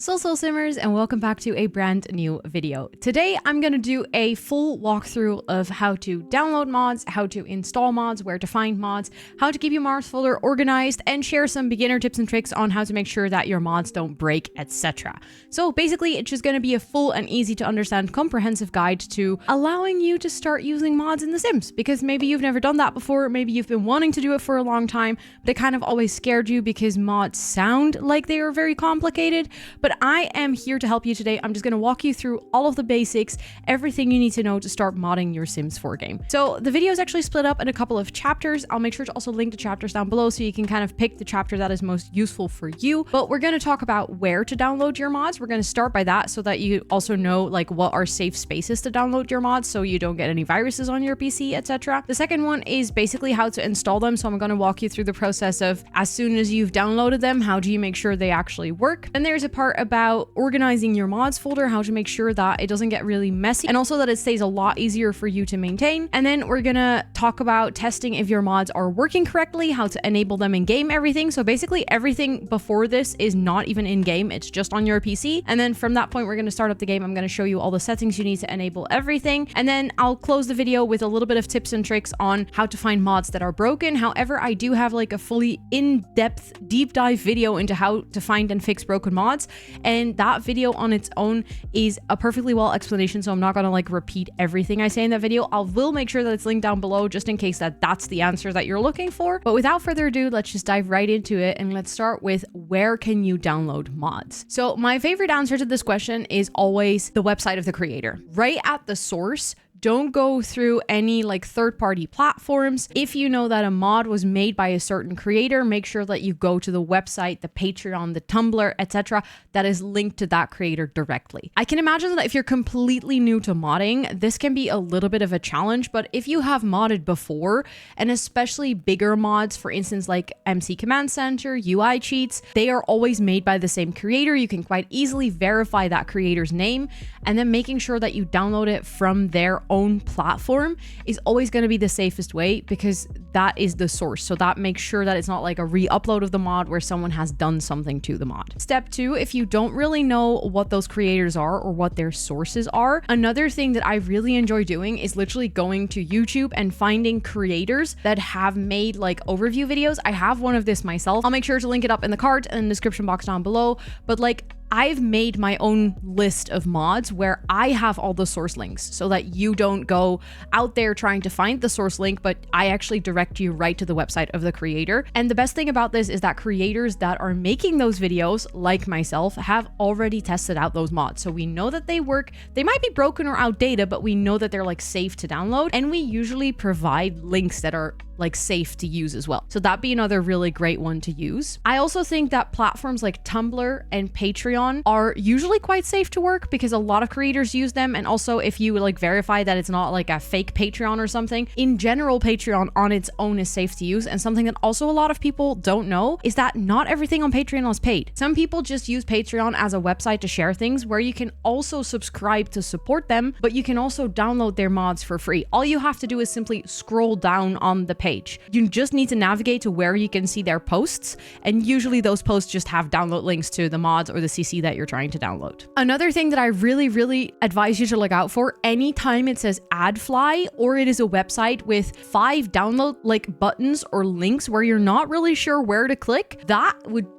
Soul Simmers, and welcome back to a brand new video. Today I'm going to do a full walkthrough of how to download mods, how to install mods, where to find mods, how to keep your mods folder organized, and share some beginner tips and tricks on how to make sure that your mods don't break, etc. So basically it's just going to be a full and easy to understand comprehensive guide to allowing you to start using mods in The Sims, because maybe you've never done that before, maybe you've been wanting to do it for a long time, but it kind of always scared you because mods sound like they are very complicated. But I am here to help you today. I'm just going to walk you through all of the basics, everything you need to know to start modding your Sims 4 game. So the video is actually split up in a couple of chapters. I'll make sure to also link the chapters down below so you can kind of pick the chapter that is most useful for you. But we're going to talk about where to download your mods. We're going to start by that so that you also know like what are safe spaces to download your mods so you don't get any viruses on your PC, etc. The second one is basically how to install them. So I'm going to walk you through the process of as soon as you've downloaded them, how do you make sure they actually work? And there's a part about organizing your mods folder, how to make sure that it doesn't get really messy and also that it stays a lot easier for you to maintain. And then we're gonna talk about testing if your mods are working correctly, how to enable them in game, everything. So basically everything before this is not even in game, it's just on your PC. And then from that point, we're gonna start up the game. I'm gonna show you all the settings you need to enable everything. And then I'll close the video with a little bit of tips and tricks on how to find mods that are broken. However, I do have like a fully in-depth deep dive video into how to find and fix broken mods. And that video on its own is a perfectly well explanation, so I'm not gonna like repeat everything I say in that video. I will make sure that it's linked down below just in case that's the answer that you're looking for. But without further ado, let's just dive right into it, and let's start with where can you download mods? So my favorite answer to this question is always the website of the creator. Right at the source, don't go through any like third-party platforms. If you know that a mod was made by a certain creator, make sure that you go to the website, the Patreon, the Tumblr, etc. that is linked to that creator directly. I can imagine that if you're completely new to modding, this can be a little bit of a challenge, but if you have modded before, and especially bigger mods, for instance, like MC Command Center, UI cheats, they are always made by the same creator. You can quite easily verify that creator's name, and then making sure that you download it from their own platform is always going to be the safest way, because that is the source. So that makes sure that it's not like a re-upload of the mod where someone has done something to the mod. Step 2, if you don't really know what those creators are or what their sources are, another thing that I really enjoy doing is literally going to YouTube and finding creators that have made like overview videos. I have one of this myself. I'll make sure to link it up in the card and the description box down below. But like, I've made my own list of mods where I have all the source links so that you don't go out there trying to find the source link, but I actually direct you right to the website of the creator. And the best thing about this is that creators that are making those videos, like myself, have already tested out those mods. So we know that they work. They might be broken or outdated, but we know that they're like safe to download. And we usually provide links that are like safe to use as well. So that'd be another really great one to use. I also think that platforms like Tumblr and Patreon are usually quite safe to work because a lot of creators use them. And also if you like verify that it's not like a fake Patreon or something, in general, Patreon on its own is safe to use. And something that also a lot of people don't know is that not everything on Patreon is paid. Some people just use Patreon as a website to share things where you can also subscribe to support them, but you can also download their mods for free. All you have to do is simply scroll down on the page. You just need to navigate to where you can see their posts, and usually those posts just have download links to the mods or the CC that you're trying to download. Another thing that I really advise you to look out for, anytime it says AdFly or it is a website with 5 download like buttons or links where you're not really sure where to click, that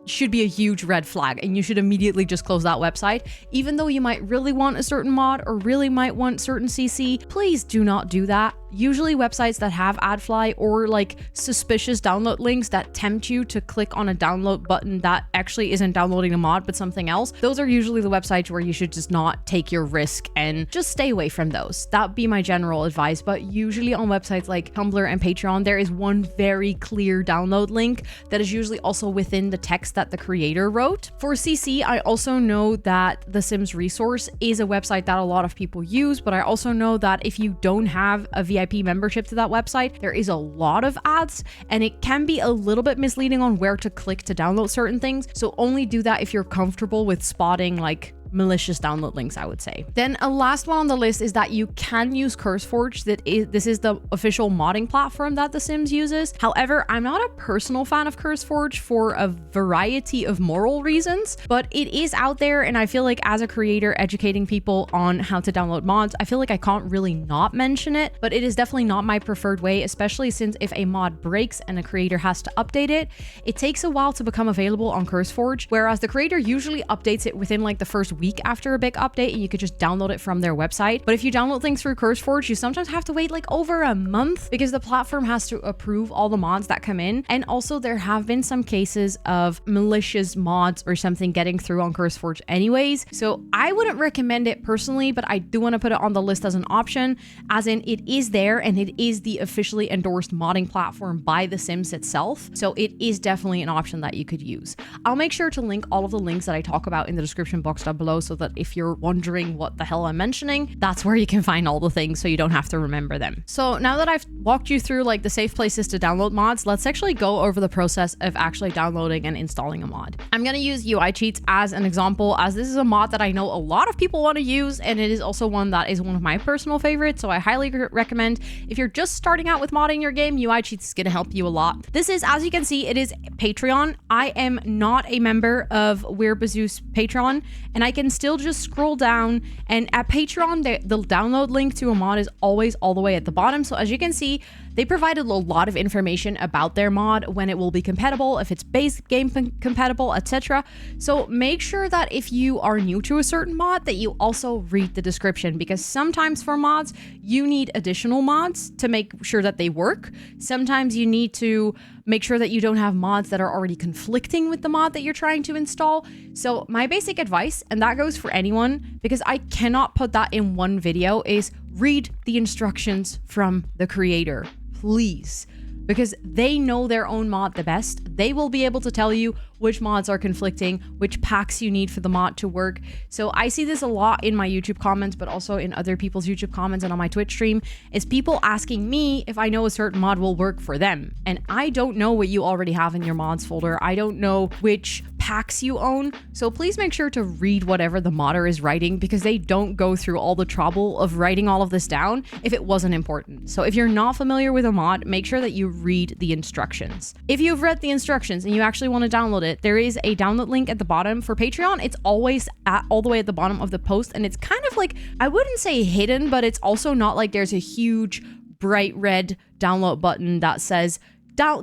should be a huge red flag, and you should immediately just close that website. Even though you might really want a certain mod or really might want certain CC, please do not do that. Usually websites that have AdFly or like suspicious download links that tempt you to click on a download button that actually isn't downloading a mod but something else, those are usually the websites where you should just not take your risk and just stay away from those. That'd be my general advice. But usually on websites like Tumblr and Patreon, there is one very clear download link that is usually also within the text that the creator wrote. For CC, I also know that The Sims Resource is a website that a lot of people use, but I also know that if you don't have a VIP membership to that website, there is a lot of ads and it can be a little bit misleading on where to click to download certain things. So only do that if you're comfortable with spotting like malicious download links, I would say. Then a last one on the list is that you can use CurseForge. This is the official modding platform that The Sims uses. However, I'm not a personal fan of CurseForge for a variety of moral reasons, but it is out there, and I feel like as a creator educating people on how to download mods, I feel like I can't really not mention it, but it is definitely not my preferred way, especially since if a mod breaks and a creator has to update it, it takes a while to become available on CurseForge, whereas the creator usually updates it within like the first week after a big update, and you could just download it from their website. But if you download things through CurseForge, you sometimes have to wait like over a month because the platform has to approve all the mods that come in. And also there have been some cases of malicious mods or something getting through on CurseForge anyways. So I wouldn't recommend it personally, but I do want to put it on the list as an option, as in it is there and it is the officially endorsed modding platform by The Sims itself. So it is definitely an option that you could use. I'll make sure to link all of the links that I talk about in the description box down below, so that if you're wondering what the hell I'm mentioning, that's where you can find all the things so you don't have to remember them. So now that I've walked you through like the safe places to download mods, let's actually go over the process of actually downloading and installing a mod. I'm going to use UI cheats as an example, as this is a mod that I know a lot of people want to use, and it is also one that is one of my personal favorites, so I highly recommend if you're just starting out with modding your game, UI cheats is going to help you a lot. This is, as you can see, it is Patreon. I am not a member of ELSWHERE Patreon, and I can still just scroll down, and at Patreon the download link to a mod is always all the way at the bottom. So as you can see, they provided a lot of information about their mod, when it will be compatible, if it's base game compatible, etc. So make sure that if you are new to a certain mod, that you also read the description, because sometimes for mods you need additional mods to make sure that they work. Sometimes you need to make sure that you don't have mods that are already conflicting with the mod that you're trying to install. So my basic advice, and that goes for anyone, because I cannot put that in one video, is read the instructions from the creator, please. Because they know their own mod the best. They will be able to tell you which mods are conflicting, which packs you need for the mod to work. So I see this a lot in my YouTube comments, but also in other people's YouTube comments and on my Twitch stream, is people asking me if I know a certain mod will work for them. And I don't know what you already have in your mods folder. I don't know which packs you own. So please make sure to read whatever the modder is writing, because they don't go through all the trouble of writing all of this down if it wasn't important. So if you're not familiar with a mod, make sure that you read the instructions. If you've read the instructions and you actually want to download it, there is a download link at the bottom. For Patreon, it's always all the way at the bottom of the post, and it's kind of like, I wouldn't say hidden, but it's also not like there's a huge bright red download button that says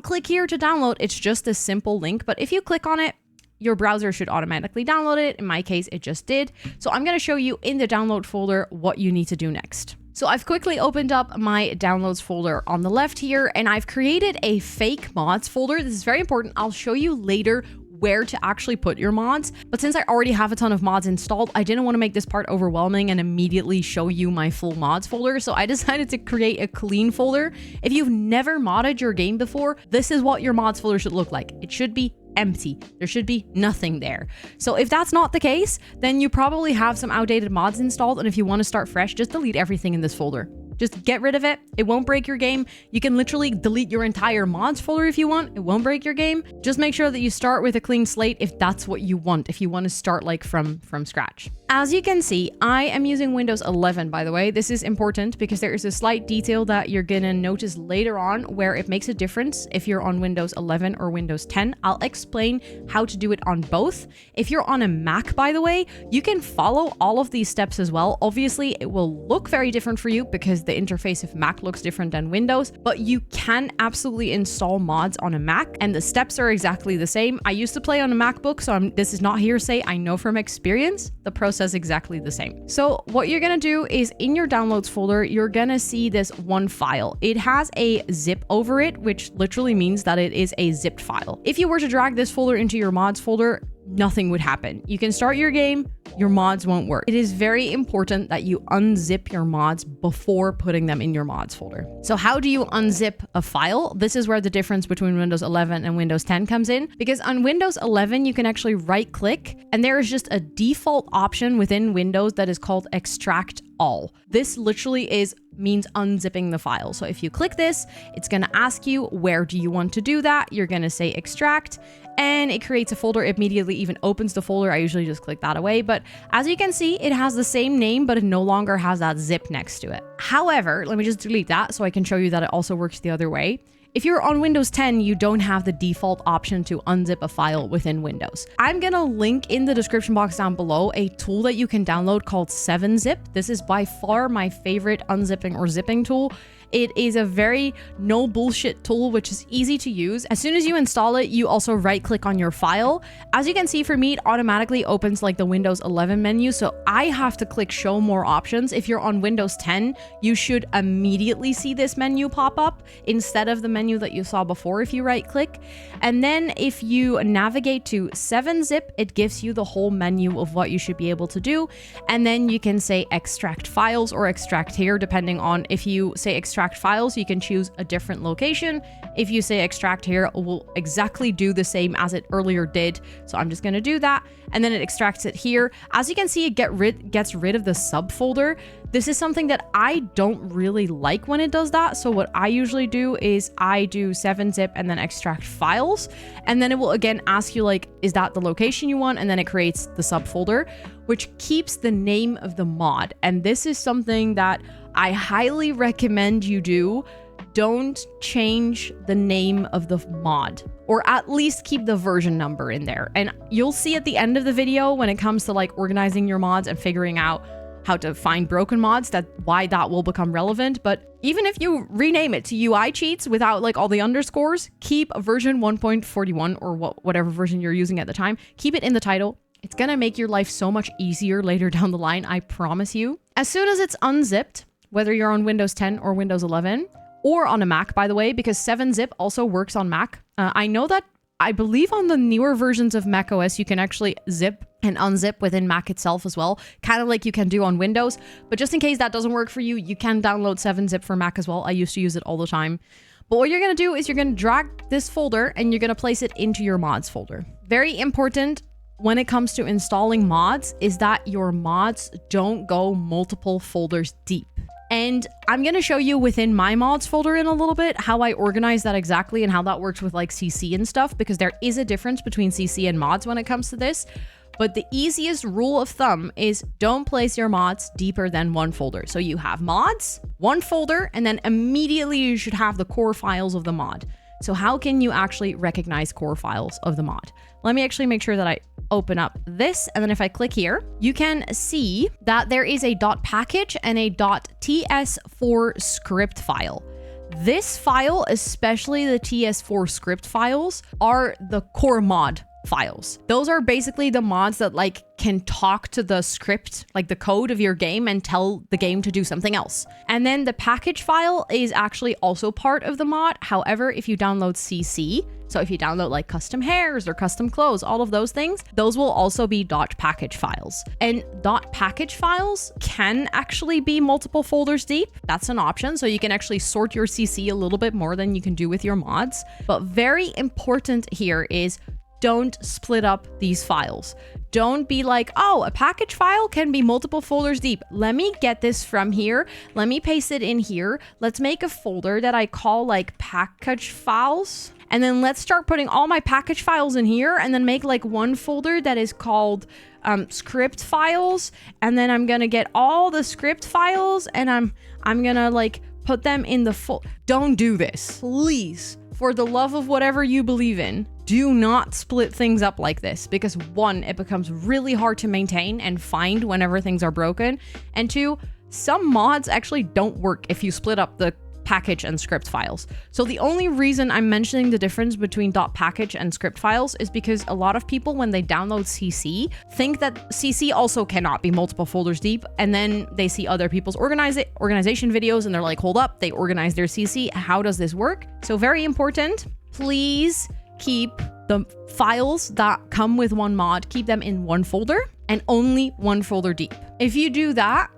click here to download. It's just a simple link, but if you click on it, your browser should automatically download it. In my case, it just did. So I'm going to show you in the download folder what you need to do next. So I've quickly opened up my downloads folder on the left here, and I've created a fake mods folder. This is very important. I'll show you later where to actually put your mods, but since I already have a ton of mods installed, I didn't want to make this part overwhelming and immediately show you my full mods folder, so I decided to create a clean folder. If you've never modded your game before, this is what your mods folder should look like. It should be empty. There should be nothing there. So if that's not the case, then you probably have some outdated mods installed, and if you want to start fresh, just delete everything in this folder. Just get rid of it. It won't break your game. You can literally delete your entire mods folder if you want. It won't break your game. Just make sure that you start with a clean slate if that's what you want, if you want to start like from scratch. As you can see, I am using Windows 11, by the way. This is important because there is a slight detail that you're gonna notice later on where it makes a difference if you're on Windows 11 or Windows 10. I'll explain how to do it on both. If you're on a Mac, by the way, you can follow all of these steps as well. Obviously, it will look very different for you because the interface of Mac looks different than Windows, but you can absolutely install mods on a Mac, and the steps are exactly the same. I used to play on a MacBook, so this is not hearsay. I know from experience the process is exactly the same. So what you're gonna do is in your downloads folder, you're gonna see this one file. It has a zip over it, which literally means that it is a zipped file. If you were to drag this folder into your mods folder, nothing would happen. You can start your game, your mods won't work. It is very important that you unzip your mods before putting them in your mods folder. So how do you unzip a file? This is where the difference between Windows 11 and Windows 10 comes in, because on Windows 11, you can actually right click and there is just a default option within Windows that is called extract all. This literally is means unzipping the file. So if you click this, it's going to ask you, where do you want to do that? You're going to say extract, and it creates a folder. It immediately even opens the folder. I usually just click that away, but as you can see, it has the same name, but it no longer has that zip next to it. However, let me just delete that so I can show you that it also works the other way. If you're on Windows 10, you don't have the default option to unzip a file within Windows. I'm gonna link in the description box down below a tool that you can download called 7-Zip. This is by far my favorite unzipping or zipping tool. It is a very no bullshit tool, which is easy to use. As soon as you install it, you also right click on your file. As you can see, for me, it automatically opens like the Windows 11 menu. So I have to click show more options. If you're on Windows 10, you should immediately see this menu pop up instead of the menu that you saw before if you right click. And then if you navigate to 7-Zip, it gives you the whole menu of what you should be able to do. And then you can say extract files or extract here, depending on if you say extract files, you can choose a different location. If you say extract here, it will exactly do the same as it earlier did. So I'm just going to do that. And then it extracts it here. As you can see, it gets rid of the subfolder. This is something that I don't really like when it does that. So what I usually do is I do 7-Zip and then extract files. And then it will again ask you like, is that the location you want? And then it creates the subfolder, which keeps the name of the mod. And this is something that I highly recommend you do. Don't change the name of the mod, or at least keep the version number in there. And you'll see at the end of the video when it comes to like organizing your mods and figuring out how to find broken mods, why that will become relevant. But even if you rename it to UI cheats without like all the underscores, keep version 1.41 or whatever version you're using at the time, keep it in the title. It's gonna make your life so much easier later down the line, I promise you. As soon as it's unzipped, whether you're on Windows 10 or Windows 11, or on a Mac, by the way, because 7-Zip also works on Mac. I know that I believe on the newer versions of macOS, you can actually zip and unzip within Mac itself as well, kind of like you can do on Windows. But just in case that doesn't work for you, you can download 7-Zip for Mac as well. I used to use it all the time. But what you're going to do is you're going to drag this folder and you're going to place it into your mods folder. Very important when it comes to installing mods is that your mods don't go multiple folders deep. And I'm going to show you within my mods folder in a little bit how I organize that exactly and how that works with like CC and stuff, because there is a difference between CC and mods when it comes to this. But the easiest rule of thumb is don't place your mods deeper than one folder. So you have mods, one folder, and then immediately you should have the core files of the mod. So how can you actually recognize core files of the mod? Let me actually make sure that I open up this. And then if I click here, you can see that there is a .package and a .ts4 script file. This file, especially the TS4 script files, are the core mod files. Those are basically the mods that like can talk to the script, like the code of your game, and tell the game to do something else. And then the package file is actually also part of the mod. However, if you download CC, so if you download like custom hairs or custom clothes, all of those things, those will also be .package files. And .package files can actually be multiple folders deep. That's an option. So you can actually sort your CC a little bit more than you can do with your mods. But very important here is don't split up these files. Don't be like, oh, a package file can be multiple folders deep. Let me get this from here. Let me paste it in here. Let's make a folder that I call like package files. And then let's start putting all my package files in here and then make like one folder that is called script files. And then I'm gonna get all the script files and I'm gonna like put them in the Don't do this. Please, for the love of whatever you believe in, do not split things up like this, because one, it becomes really hard to maintain and find whenever things are broken. And two, some mods actually don't work if you split up the package and script files. So the only reason I'm mentioning the difference between .package and script files is because a lot of people, when they download CC, think that CC also cannot be multiple folders deep, and then they see other people's organization videos and they're like, hold up, they organize their CC. How does this work? So very important, please keep the files that come with one mod, keep them in one folder and only one folder deep. If you do that,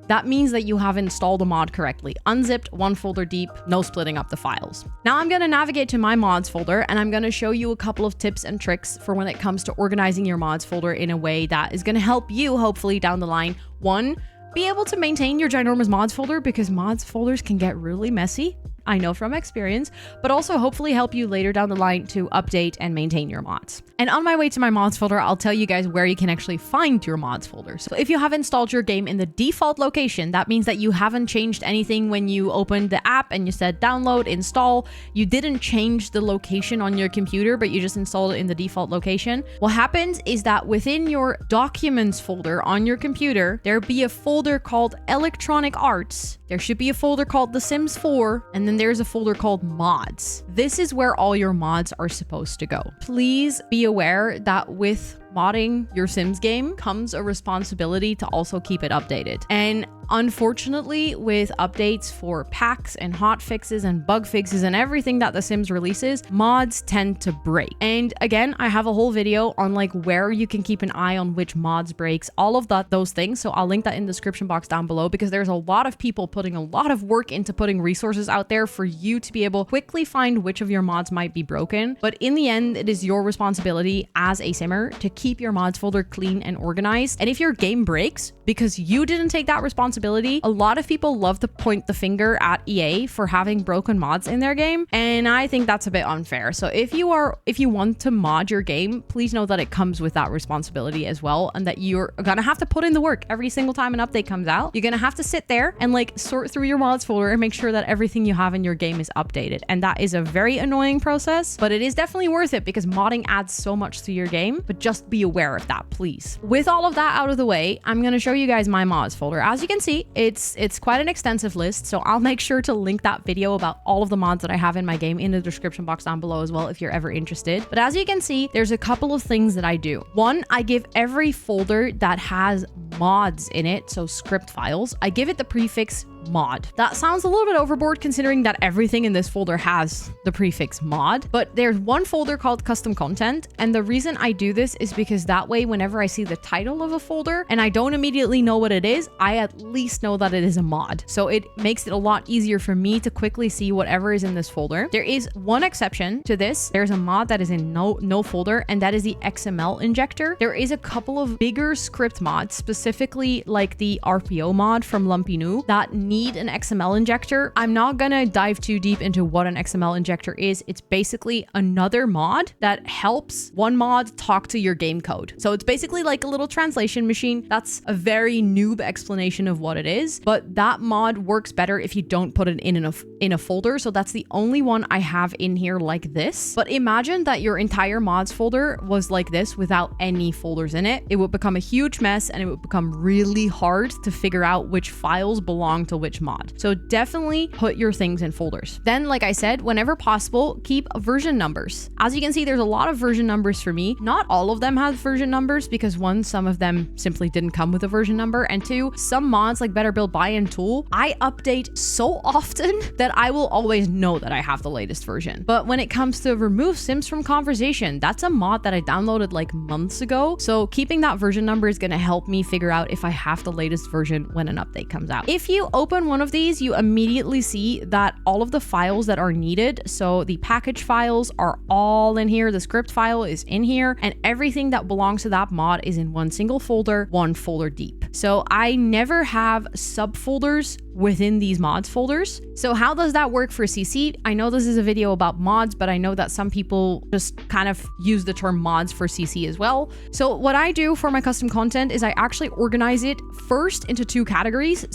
that means that you have installed a mod correctly. Unzipped, one folder deep, no splitting up the files. Now I'm going to navigate to my mods folder and I'm going to show you a couple of tips and tricks for when it comes to organizing your mods folder in a way that is going to help you hopefully down the line. One, be able to maintain your ginormous mods folder, because mods folders can get really messy. I know from experience, but also hopefully help you later down the line to update and maintain your mods. And on my way to my mods folder, I'll tell you guys where you can actually find your mods folder. So if you have installed your game in the default location, that means that you haven't changed anything when you opened the app and you said download, install. You didn't change the location on your computer, but you just installed it in the default location. What happens is that within your documents folder on your computer, there'll be a folder called Electronic Arts. There should be a folder called The Sims 4, and then there's a folder called Mods. This is where all your mods are supposed to go. Please be aware that with modding your Sims game comes a responsibility to also keep it updated. And unfortunately, with updates for packs and hot fixes and bug fixes and everything that The Sims releases, mods tend to break. And again, I have a whole video on like where you can keep an eye on which mods breaks, all of those things. So I'll link that in the description box down below, because there's a lot of people putting a lot of work into putting resources out there for you to be able to quickly find which of your mods might be broken. But in the end, it is your responsibility as a simmer to keep your mods folder clean and organized. And if your game breaks because you didn't take that responsibility, a lot of people love to point the finger at EA for having broken mods in their game, and I think that's a bit unfair. So if you want to mod your game, please know that it comes with that responsibility as well, and that you're gonna have to put in the work every single time an update comes out. You're gonna have to sit there and like sort through your mods folder and make sure that everything you have in your game is updated. And that is a very annoying process, but it is definitely worth it because modding adds so much to your game. But just be aware of that, please. With all of that out of the way, I'm gonna show you guys my mods folder. As you can see, it's quite an extensive list, so I'll make sure to link that video about all of the mods that I have in my game in the description box down below as well if you're ever interested. But as you can see, there's a couple of things that I do. One, I give every folder that has mods in it, so script files, I give it the prefix mod. That sounds a little bit overboard considering that everything in this folder has the prefix mod, but there's one folder called custom content, and the reason I do this is because that way whenever I see the title of a folder and I don't immediately know what it is, I at least know that it is a mod. So it makes it a lot easier for me to quickly see whatever is in this folder. There is one exception to this. There's a mod that is in no folder, and that is the XML injector. There is a couple of bigger script mods, specifically like the RPO mod from Lumpy New, that need an XML injector. I'm not gonna dive too deep into what an XML injector is. It's basically another mod that helps one mod talk to your game code. So it's basically like a little translation machine. That's a very noob explanation of what it is, but that mod works better if you don't put it in a folder. So that's the only one I have in here like this. But imagine that your entire mods folder was like this without any folders in it. It would become a huge mess, and it would become really hard to figure out which files belong to which mod. So definitely put your things in folders. Then, like I said, whenever possible, keep version numbers. As you can see, there's a lot of version numbers for me. Not all of them have version numbers because one, some of them simply didn't come with a version number, and two, some mods like Better Build Buy and Tool, I update so often that I will always know that I have the latest version. But when it comes to remove Sims from conversation, that's a mod that I downloaded like months ago. So keeping that version number is going to help me figure out if I have the latest version when an update comes out. If you open one of these, you immediately see that all of the files that are needed, so the package files are all in here, the script file is in here, and everything that belongs to that mod is in one single folder, one folder deep. So I never have subfolders within these mods folders. So how does that work for CC? I know this is a video about mods, but I know that some people just kind of use the term mods for CC as well. So what I do for my custom content is I actually organize it first into two categories.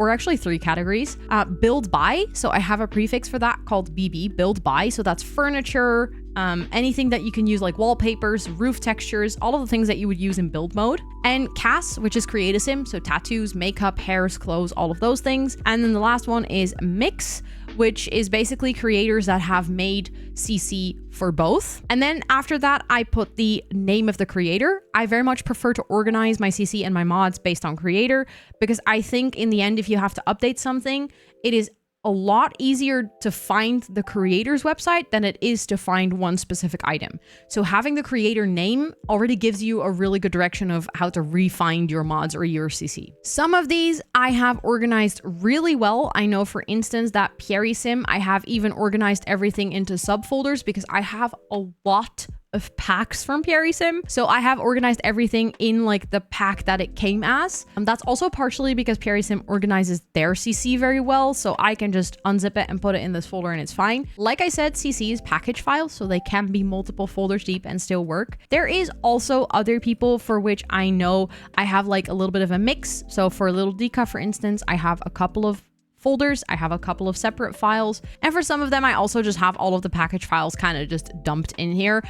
Or actually three categories. Build by, so I have a prefix for that called BB, build by. So that's furniture, anything that you can use like wallpapers, roof textures, all of the things that you would use in build mode. And CAS, which is create a sim, so tattoos, makeup, hairs, clothes, all of those things. And then the last one is mix, which is basically creators that have made CC for both. And then after that, I put the name of the creator. I very much prefer to organize my CC and my mods based on creator, because I think in the end, if you have to update something, it is a lot easier to find the creator's website than it is to find one specific item. So having the creator name already gives you a really good direction of how to re-find your mods or your CC. Some of these I have organized really well. I know, for instance, that Pierre Sim, I have even organized everything into subfolders because I have a lot of packs from PRESIM. So I have organized everything in like the pack that it came as. That's also partially because PRESIM organizes their CC very well. So I can just unzip it and put it in this folder and it's fine. Like I said, CC is package files, so they can be multiple folders deep and still work. There is also other people for which I know I have like a little bit of a mix. So for Little Dika, for instance, I have a couple of folders, I have a couple of separate files, and for some of them I also just have all of the package files kind of just dumped in here.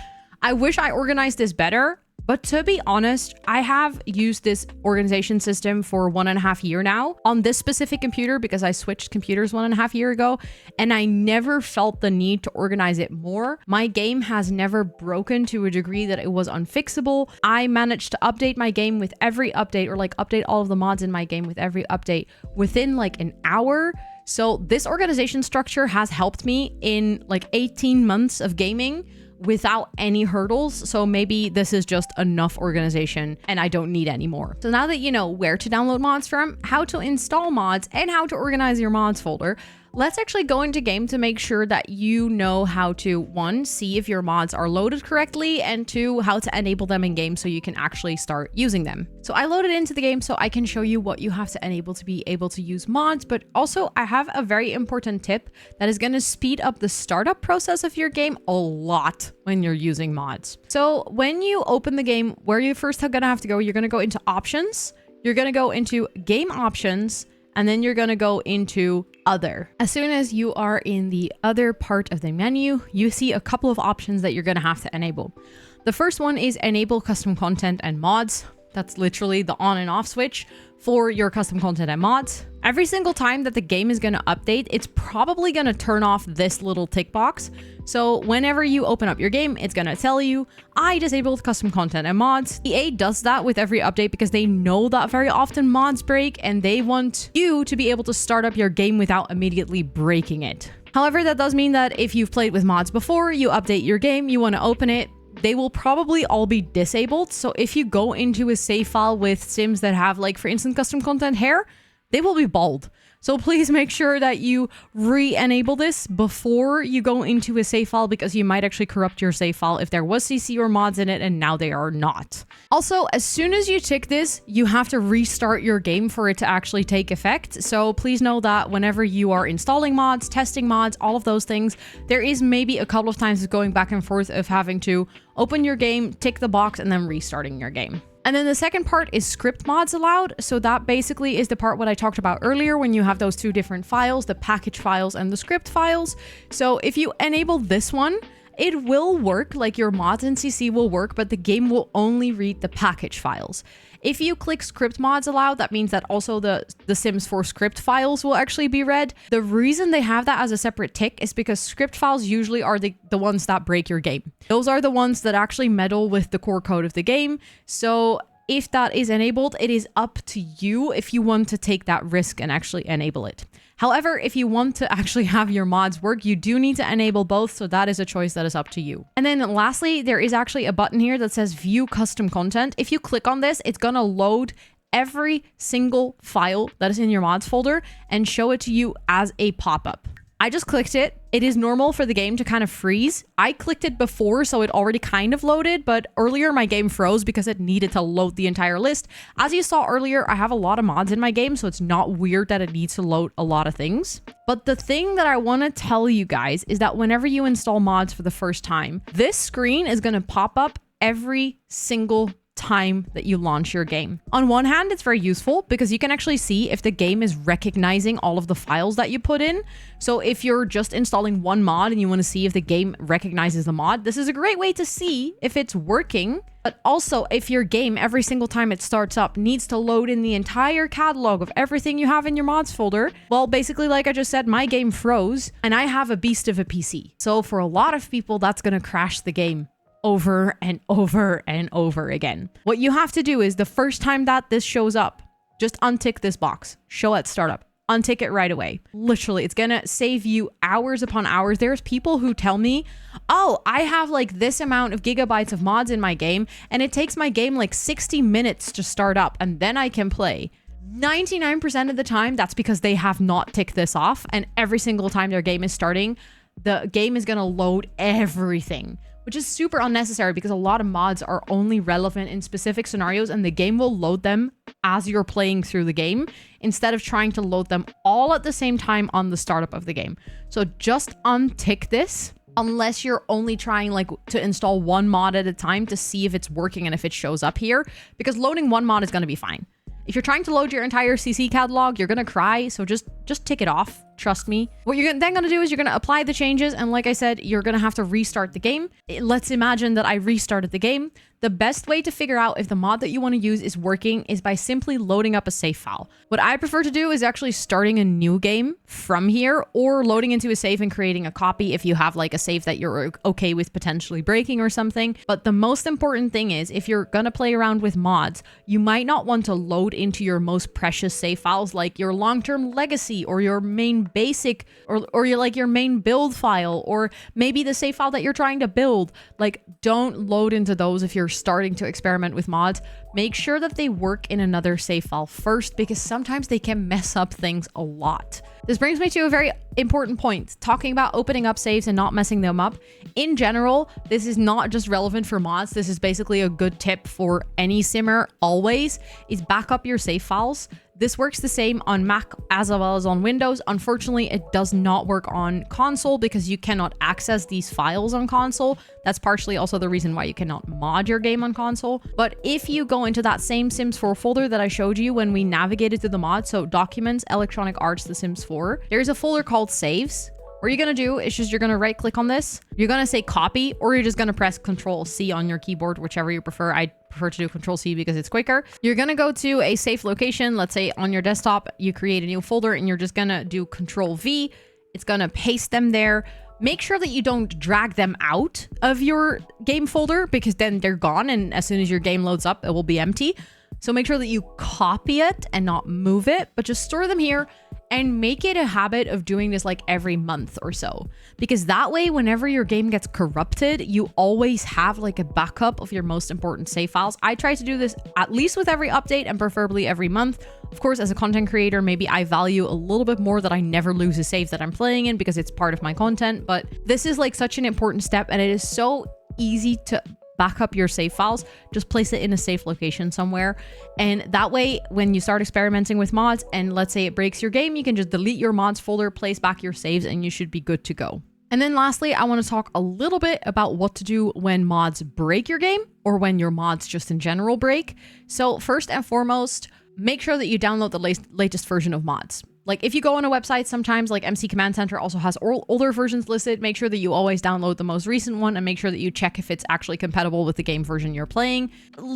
I wish I organized this better, but to be honest, I have used this organization system for 1.5 years now on this specific computer because I switched computers 1.5 years ago, and I never felt the need to organize it more. My game has never broken to a degree that it was unfixable. I managed to update my game with every update, or like update all of the mods in my game with every update within like an hour. So this organization structure has helped me in like 18 months of gaming without any hurdles. So maybe this is just enough organization and I don't need any more. So now that you know where to download mods from, how to install mods, and how to organize your mods folder, let's actually go into game to make sure that you know how to, 1, see if your mods are loaded correctly, and 2, how to enable them in game so you can actually start using them. So I loaded into the game so I can show you what you have to enable to be able to use mods, but also I have a very important tip that is going to speed up the startup process of your game a lot when you're using mods. So when you open the game, where you first are going to have to go, you're going to go into options, you're going to go into game options, and then you're going to go into other. As soon as you are in the other part of the menu, you see a couple of options that you're going to have to enable. The first one is enable custom content and mods. That's literally the on and off switch for your custom content and mods. Every single time that the game is going to update, it's probably going to turn off this little tick box. So whenever you open up your game, it's going to tell you, I disabled custom content and mods. EA does that with every update because they know that very often mods break and they want you to be able to start up your game without immediately breaking it. However, that does mean that if you've played with mods before, you update your game, you want to open it, they will probably all be disabled. So if you go into a save file with sims that have, like, for instance, custom content hair, they will be bald. So please make sure that you re-enable this before you go into a save file, because you might actually corrupt your save file if there was CC or mods in it and now they are not. Also, as soon as you tick this, you have to restart your game for it to actually take effect. So please know that whenever you are installing mods, testing mods, all of those things, there is maybe a couple of times of going back and forth of having to open your game, tick the box, and then restarting your game. And then the second part is script mods allowed. So that basically is the part what I talked about earlier when you have those two different files, the package files and the script files. So if you enable this one, it will work, like your mods and CC will work, but the game will only read the package files. If you click script mods allowed, that means that also the Sims 4 script files will actually be read. The reason they have that as a separate tick is because script files usually are the ones that break your game. Those are the ones that actually meddle with the core code of the game. So if that is enabled, it is up to you if you want to take that risk and actually enable it. However, if you want to actually have your mods work, you do need to enable both, so that is a choice that is up to you. And then lastly, there is actually a button here that says View Custom Content. If you click on this, it's gonna load every single file that is in your mods folder and show it to you as a pop-up. I just clicked it. It is normal for the game to kind of freeze. I clicked it before, so it already kind of loaded, but earlier my game froze because it needed to load the entire list. As you saw earlier, I have a lot of mods in my game, so it's not weird that it needs to load a lot of things. But the thing that I want to tell you guys is that whenever you install mods for the first time, this screen is going to pop up every single time that you launch your game. On one hand, it's very useful because you can actually see if the game is recognizing all of the files that you put in. So if you're just installing one mod and you want to see if the game recognizes the mod, this is a great way to see if it's working. But also, if your game, every single time it starts up, needs to load in the entire catalog of everything you have in your mods folder, well, basically, like I just said, my game froze and I have a beast of a PC. So for a lot of people, that's going to crash the game over and over and over again. What you have to do is the first time that this shows up, just untick this box, show at startup, untick it right away. Literally, it's gonna save you hours upon hours. There's people who tell me, oh, I have like this amount of gigabytes of mods in my game and it takes my game like 60 minutes to start up and then I can play. 99% of the time, that's because they have not ticked this off, and every single time their game is starting, the game is gonna load everything, which is super unnecessary because a lot of mods are only relevant in specific scenarios and the game will load them as you're playing through the game instead of trying to load them all at the same time on the startup of the game. So just untick this unless you're only trying like to install one mod at a time to see if it's working and if it shows up here, because loading one mod is going to be fine. If you're trying to load your entire CC catalog, you're going to cry. So just tick it off. Trust me. What you're then going to do is you're going to apply the changes. And like I said, you're going to have to restart the game. Let's imagine that I restarted the game. The best way to figure out if the mod that you want to use is working is by simply loading up a save file. What I prefer to do is actually starting a new game from here or loading into a save and creating a copy if you have like a save that you're okay with potentially breaking or something. But the most important thing is if you're going to play around with mods, you might not want to load into your most precious save files like your long-term legacy or your main basic or your main build file or maybe the save file that you're trying to build. Like, don't load into those if you're starting to experiment with mods. Make sure that they work in another save file first because sometimes they can mess up things a lot. This brings me to a very important point, talking about opening up saves and not messing them up. In general, this is not just relevant for mods. This is basically a good tip for any simmer always, is back up your save files. This works the same on Mac as well as on Windows. Unfortunately, it does not work on console because you cannot access these files on console. That's partially also the reason why you cannot mod your game on console. But if you go into that same Sims 4 folder that I showed you when we navigated to the mod, so Documents, Electronic Arts, The Sims 4, there's a folder called Saves. What you're going to do is just you're going to right click on this. You're going to say copy, or you're just going to press Control C on your keyboard, whichever you prefer. I prefer to do Control C because it's quicker. You're going to go to a safe location. Let's say on your desktop, you create a new folder and you're just going to do Control V. It's going to paste them there. Make sure that you don't drag them out of your game folder because then they're gone. And as soon as your game loads up, it will be empty. So make sure that you copy it and not move it, but just store them here and make it a habit of doing this like every month or so. Because that way, whenever your game gets corrupted, you always have like a backup of your most important save files. I try to do this at least with every update and preferably every month. Of course, as a content creator, maybe I value a little bit more that I never lose a save that I'm playing in because it's part of my content. But this is like such an important step and it is so easy to back up your save files. Just place it in a safe location somewhere. And that way, when you start experimenting with mods and let's say it breaks your game, you can just delete your mods folder, place back your saves, and you should be good to go. And then lastly, I want to talk a little bit about what to do when mods break your game or when your mods just in general break. So first and foremost, make sure that you download the latest version of mods. Like if you go on a website, sometimes like MC Command Center also has older versions listed. Make sure that you always download the most recent one and make sure that you check if it's actually compatible with the game version you're playing.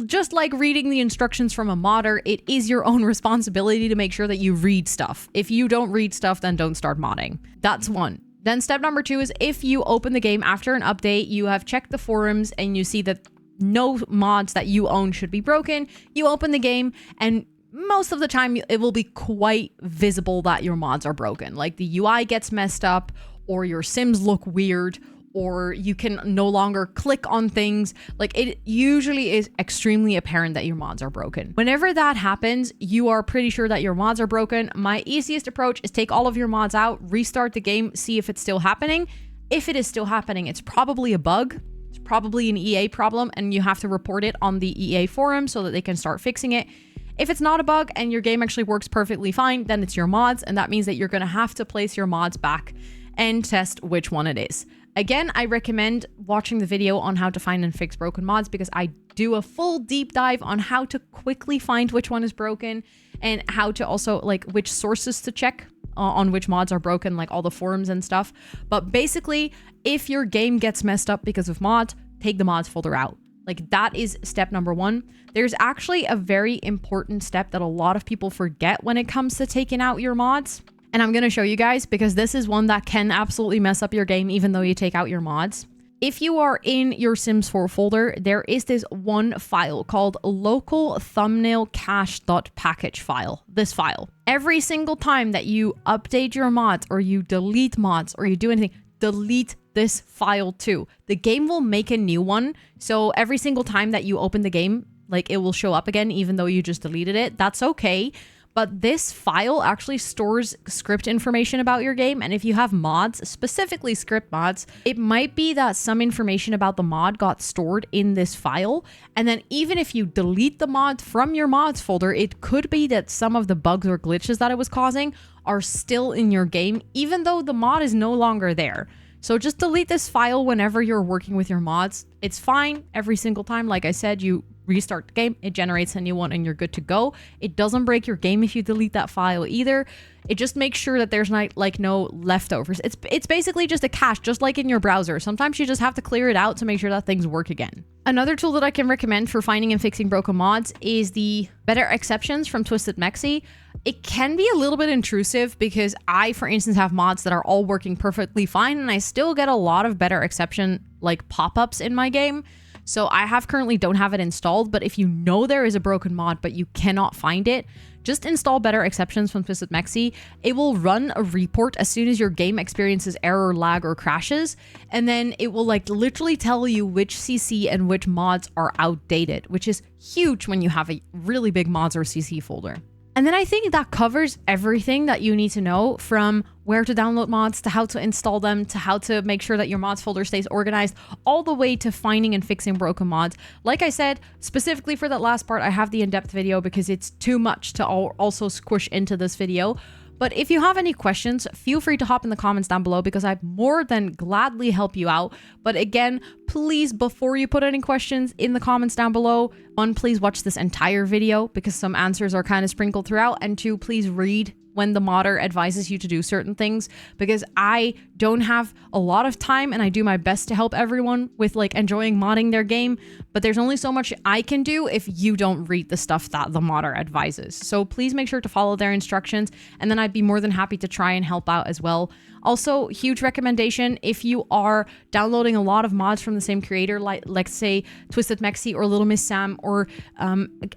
Just like reading the instructions from a modder, it is your own responsibility to make sure that you read stuff. If you don't read stuff, then don't start modding. That's one. Then step number 2 is if you open the game after an update, you have checked the forums and you see that no mods that you own should be broken. You open the game and most of the time it will be quite visible that your mods are broken. Like the UI gets messed up or your Sims look weird or you can no longer click on things. Like it usually is extremely apparent that your mods are broken. Whenever that happens, you are pretty sure that your mods are broken. My easiest approach is take all of your mods out, restart the game, see if it's still happening. If it is still happening, it's probably a bug. It's probably an EA problem and you have to report it on the EA forum so that they can start fixing it. If it's not a bug and your game actually works perfectly fine, then it's your mods, and that means that you're going to have to place your mods back and test which one it is. Again, I recommend watching the video on how to find and fix broken mods because I do a full deep dive on how to quickly find which one is broken and how to also like which sources to check on which mods are broken, like all the forums and stuff. But basically, if your game gets messed up because of mods, take the mods folder out. Like that is step number 1. There's actually a very important step that a lot of people forget when it comes to taking out your mods. And I'm going to show you guys because this is one that can absolutely mess up your game even though you take out your mods. If you are in your Sims 4 folder, there is this one file called local thumbnail cache.package file. This file. Every single time that you update your mods or you delete mods or you do anything, delete this file too. The game will make a new one. So every single time that you open the game, like it will show up again, even though you just deleted it. That's okay. but this file actually stores script information about your game. And if you have mods, specifically script mods, it might be that some information about the mod got stored in this file. And then even if you delete the mod from your mods folder, it could be that some of the bugs or glitches that it was causing are still in your game, even though the mod is no longer there. So just delete this file whenever you're working with your mods. It's fine every single time. Like I said, you restart the game, it generates a new one and you're good to go. It doesn't break your game if you delete that file either. It just makes sure that there's not like no leftovers. It's basically just a cache, just like in your browser. Sometimes you just have to clear it out to make sure that things work again. Another tool that I can recommend for finding and fixing broken mods is the better exceptions from Rosannatxt. It can be a little bit intrusive because I, for instance, have mods that are all working perfectly fine and I still get a lot of better exception like pop-ups in my game. So I currently don't have it installed, but if you know there is a broken mod but you cannot find it, just install better exceptions from Rosannatxt. It will run a report as soon as your game experiences error, lag, or crashes, and then it will like literally tell you which CC and which mods are outdated, which is huge when you have a really big mods or CC folder. And then I think that covers everything that you need to know, from where to download mods, to how to install them, to how to make sure that your mods folder stays organized, all the way to finding and fixing broken mods. Like I said, specifically for that last part, I have the in-depth video because it's too much to also squish into this video. But if you have any questions, feel free to hop in the comments down below because I'd more than gladly help you out. But again, please, before you put any questions in the comments down below, one, please watch this entire video because some answers are kind of sprinkled throughout. And two, please read when the modder advises you to do certain things, because I don't have a lot of time and I do my best to help everyone with like enjoying modding their game, but there's only so much I can do if you don't read the stuff that the modder advises. So please make sure to follow their instructions, and then I'd be more than happy to try and help out as well. Also, huge recommendation, if you are downloading a lot of mods from the same creator, like say Rosannatxt or Little Miss Sam or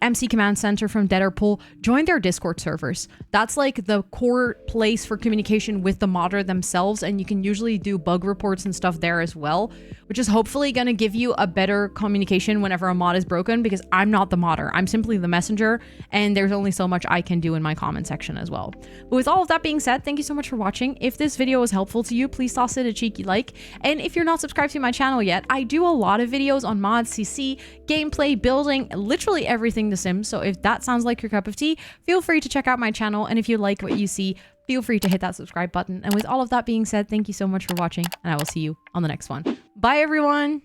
MC Command Center from Deaderpool, join their Discord servers. That's like the core place for communication with the modder themselves, and you can usually do bug reports and stuff there as well, which is hopefully going to give you a better communication whenever a mod is broken, because I'm not the modder. I'm simply the messenger, and there's only so much I can do in my comment section as well. But with all of that being said, thank you so much for watching. If this video was helpful to you, please toss it a cheeky like. And if you're not subscribed to my channel yet, I do a lot of videos on mods, CC, gameplay, building, literally everything The Sims. So if that sounds like your cup of tea, feel free to check out my channel. And if you like what you see, feel free to hit that subscribe button. And with all of that being said, thank you so much for watching, and I will see you on the next one. Bye, everyone.